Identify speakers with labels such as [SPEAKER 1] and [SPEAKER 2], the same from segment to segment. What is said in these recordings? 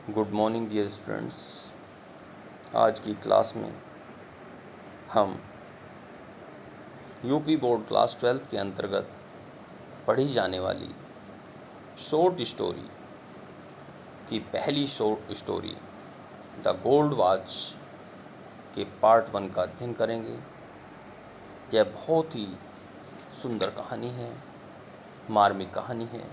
[SPEAKER 1] Good morning dear students. आज की class में हम यूपी बोर्ड क्लास 12 के अंतर्गत पढ़ी जाने वाली शॉर्ट स्टोरी की पहली short story the gold watch के पार्ट 1 का अध्ययन करेंगे। यह बहुत ही सुंदर कहानी है, मार्मिक कहानी है।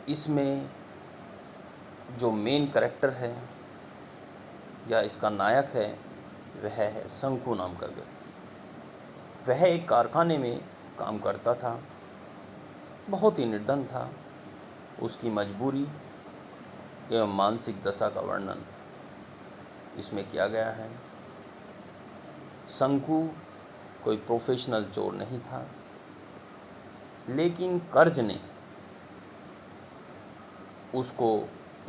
[SPEAKER 1] इसमें जो मेन कैरेक्टर है या इसका नायक है वह है शंकु नाम का व्यक्ति। वह एक कारखाने में काम करता था, बहुत ही निर्धन था। उसकी मजबूरी एवं मानसिक दशा का वर्णन इसमें किया गया है। शंकु कोई प्रोफेशनल चोर नहीं था, लेकिन कर्ज ने उसको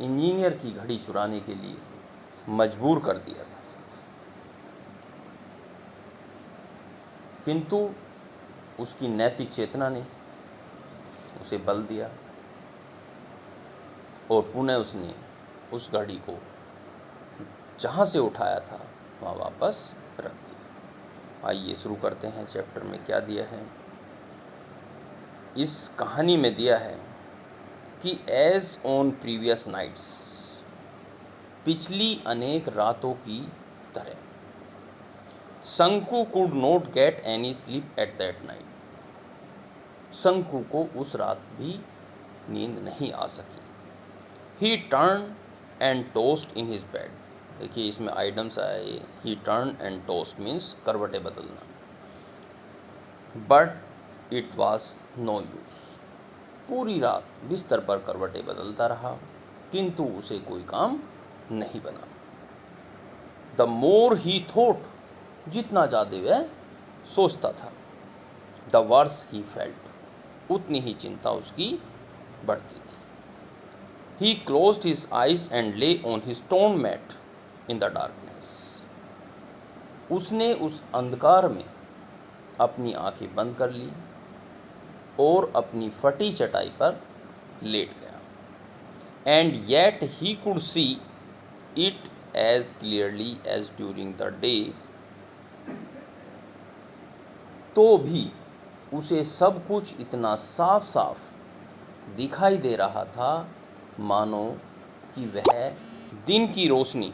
[SPEAKER 1] इंजीनियर की घड़ी चुराने के लिए मजबूर कर दिया था। किंतु उसकी नैतिक चेतना ने उसे बल दिया और पुनः उसने उस घड़ी को जहाँ से उठाया था वहाँ वापस रख दिया। आइए शुरू करते हैं। चैप्टर में क्या दिया है? इस कहानी में दिया है कि एज ऑन प्रीवियस नाइट्स, पिछली अनेक रातों की तरह, Shanku could not get any sleep at that night. Shanku को उस रात भी नींद नहीं आ सकी। He turn and toast in his bed. देखिए इसमें आइटम्स आए। He turn and toast means करवटें बदलना। But it was no use. पूरी रात बिस्तर पर करवटें बदलता रहा, किंतु उसे कोई काम नहीं बना। द मोर ही थॉट, जितना ज़्यादा वह सोचता था, द वर्स ही फेल्ट, उतनी ही चिंता उसकी बढ़ती थी। He closed his eyes and lay on his stone mat in the darkness. उसने उस अंधकार में अपनी आंखें बंद कर ली और अपनी फटी चटाई पर लेट गया। And yet he could see it as clearly as during the day. तो भी उसे सब कुछ इतना साफ साफ दिखाई दे रहा था मानो कि वह दिन की रोशनी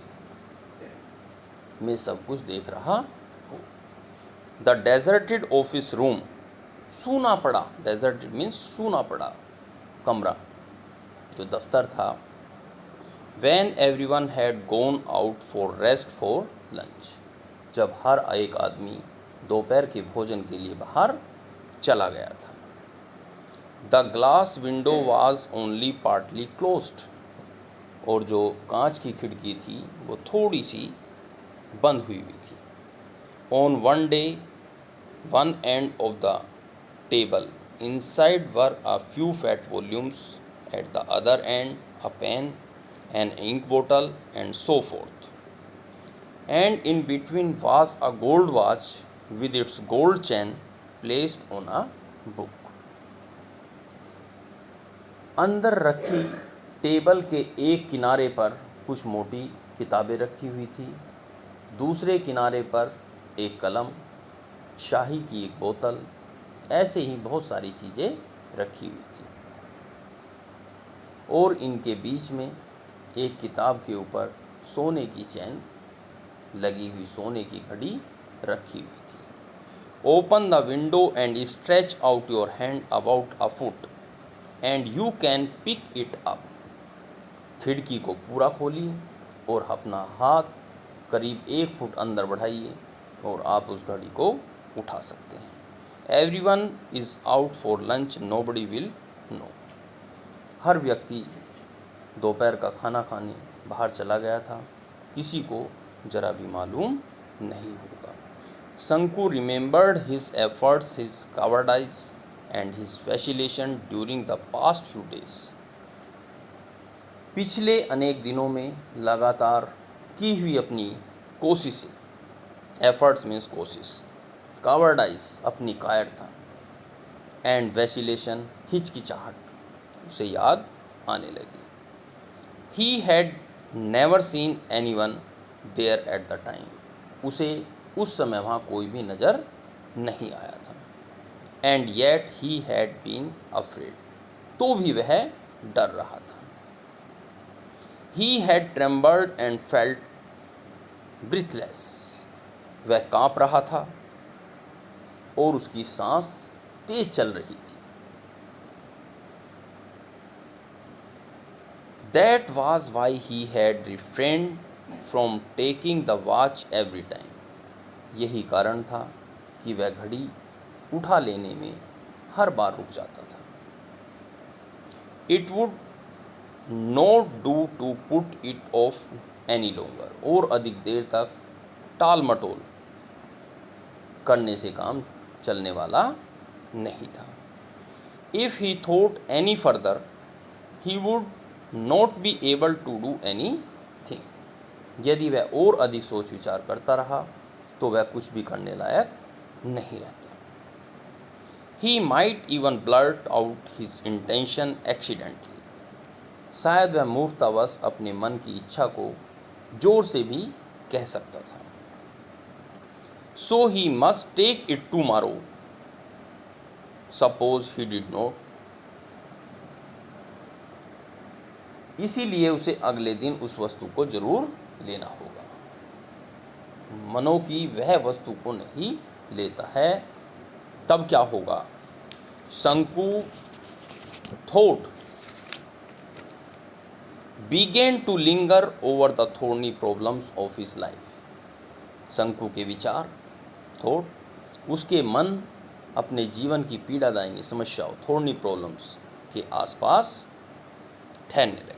[SPEAKER 1] में सब कुछ देख रहा हो। द डेजर्टेड ऑफिस रूम, सूना पड़ा, डेजर्टेड मीन्स सूना पड़ा कमरा, जो दफ्तर था। When everyone had gone out for rest for lunch, जब हर एक आदमी दोपहर के भोजन के लिए बाहर चला गया था। The glass window was only partly closed, और जो कांच की खिड़की थी वो थोड़ी सी बंद हुई थी। On one day, one end of the table inside were a few fat volumes, at the other end a pen, an ink bottle, and so forth. And in between was a gold watch with its gold chain placed on a book. अंदर रखी table के एक किनारे पर कुछ मोटी किताबें रखी हुई थी, दूसरे किनारे पर एक कलम, शाही की एक बोतल, ऐसे ही बहुत सारी चीज़ें रखी हुई थी। और इनके बीच में एक किताब के ऊपर सोने की चैन लगी हुई सोने की घड़ी रखी हुई थी। Open the window and stretch out your hand about a foot and you can pick it up. खिड़की को पूरा खोलिए और अपना हाथ करीब 1 फुट अंदर बढ़ाइए और आप उस घड़ी को उठा सकते हैं। Everyone is out for lunch, nobody will know. हर व्यक्ति दोपहर का खाना खाने बाहर चला गया था, किसी को जरा भी मालूम नहीं होगा। Shanku remembered his efforts, his cowardice and his vacillation during the past few days. पिछले अनेक दिनों में लगातार की हुई अपनी कोशिशें, एफर्ट्स मीन्स कोशिश, कावर्डाइज अपनी कायरता, एंड वैसिलेशन हिचकिचाहट, उसे याद आने लगी। He had never seen anyone there at the time, उसे उस समय वहाँ कोई भी नज़र नहीं आया था। And yet he had been afraid, तो भी वह डर रहा था। He had trembled and felt breathless, वह काँप रहा था और उसकी सांस तेज चल रही थी। That was why he had refrained from taking the watch every time. यही कारण था कि वह घड़ी उठा लेने में हर बार रुक जाता था। It would not do to put it off any longer, और अधिक देर तक टाल मटोल करने से काम चलने वाला नहीं था। If he thought any further, he would not be able to do anything. यदि वह और अधिक सोच विचार करता रहा तो वह कुछ भी करने लायक नहीं रहता। He might even blurt out his intention accidentally. शायद वह मूर्खतावश अपने मन की इच्छा को जोर से भी कह सकता था। So he must take it tomorrow. Suppose he did not. इसीलिए उसे अगले दिन उस वस्तु को जरूर लेना होगा। मनो की वह वस्तु को नहीं लेता है तब क्या होगा? शंकु thought began to linger over the thorny problems of his life. शंकु के विचार थॉट उसके मन अपने जीवन की पीड़ादायिनी समस्याओं थॉर्नी प्रॉब्लम्स के आसपास ठहरने लगे।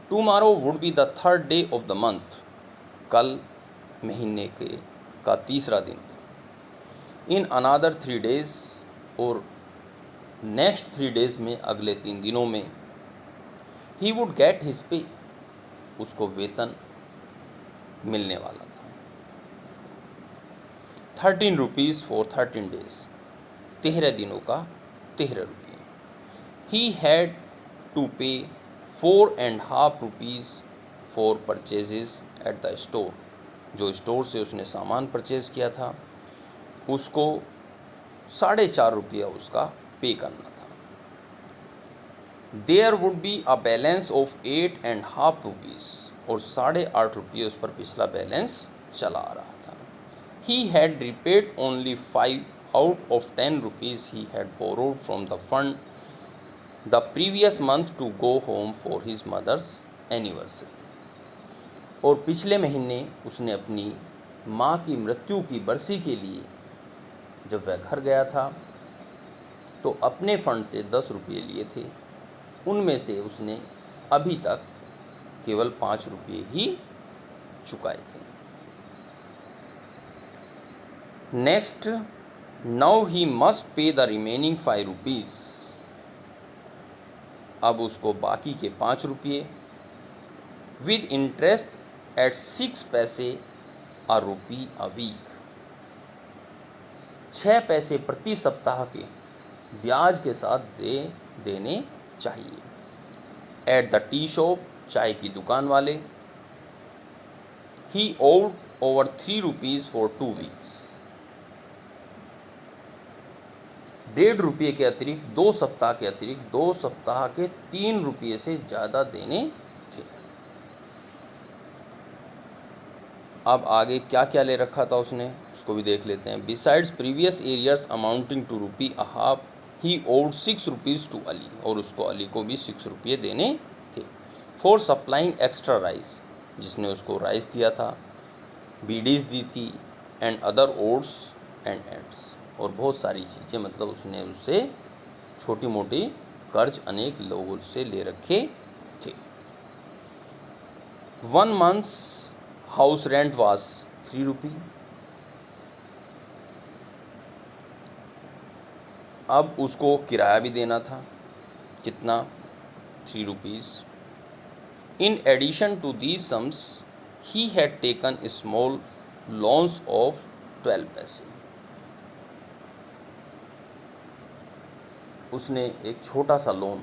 [SPEAKER 1] Tomorrow would be the third day of the month, कल महीने का तीसरा दिन था। इन अनादर 3 days, और नेक्स्ट 3 days में, अगले 3 दिनों में, he would get his pay, उसको वेतन मिलने वाला था। 13 rupees फॉर 13 days, 13 दिनों का 13 रुपये। ही हैड टू पे 4.5 rupees for purchases at the store, जो स्टोर से उसने सामान परचेज किया था उसको 4.5 रुपया उसका पे करना था। There would be a balance of 8.5 rupees, और 8.5 रुपये उस पर पिछला बैलेंस चला आ रहा था। He had repaid only 5 out of 10 rupees he had borrowed from the fund the previous month to go home for his mother's anniversary, और पिछले महीने उसने अपनी माँ की मृत्यु की बरसी के लिए जब वह घर गया था तो अपने फंड से 10 रुपये लिए थे, उनमें से उसने अभी तक केवल 5 रुपये ही चुकाए थे। Next, now he must pay the remaining 5 rupees, अब उसको बाकी के 5 रुपये विद इंटरेस्ट एट 6 पैसे अ रुपी अ वीक, 6 पैसे प्रति सप्ताह के ब्याज के साथ देने चाहिए। एट द टी शॉप, चाय की दुकान वाले। ही ओव्ड ओवर 3 rupees फॉर 2 weeks, 1.5 रुपये के अतिरिक्त 2 सप्ताह के अतिरिक्त 2 सप्ताह के 3 रुपये से ज़्यादा देने थे। अब आगे क्या क्या ले रखा था उसने, उसको भी देख लेते हैं। Besides previous arrears amounting to ₹1.5, he owed 6 rupees to Ali, और उसको अली को भी 6 रुपये देने थे। फॉर सप्लाइंग एक्स्ट्रा राइस, जिसने उसको राइस दिया था, बीडीज दी थी, and other odds and ends, और बहुत सारी चीज़ें, मतलब उसने उससे छोटी मोटी कर्ज अनेक लोगों से ले रखे थे। 1 month's हाउस रेंट वाज 3 रुपये। अब उसको किराया भी देना था, कितना? 3 rupees। In addition to these sums he had taken small loans of 12 पैसे, उसने एक छोटा सा लोन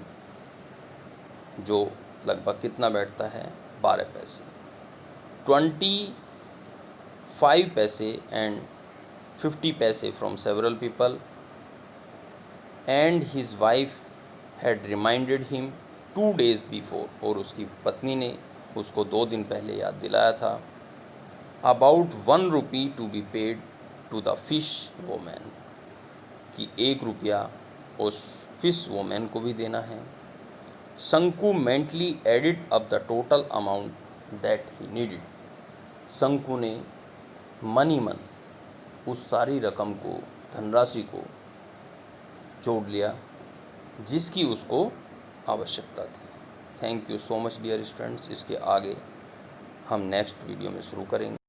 [SPEAKER 1] जो लगभग कितना बैठता है 12 पैसे। 25 पैसे एंड 50 पैसे from several people and his wife had reminded him 2 days before, और उसकी पत्नी ने उसको 2 दिन पहले याद दिलाया था। About 1 rupee to be paid to the fish woman, कि 1 रुपया उस फिश वोमैन को भी देना है। शंकु mentally added up the total amount that he needed, शंकु ने मन ही मन उस सारी रकम को, धनराशि को जोड़ लिया जिसकी उसको आवश्यकता थी। Thank you so much dear students. इसके आगे हम नेक्स्ट वीडियो में शुरू करेंगे।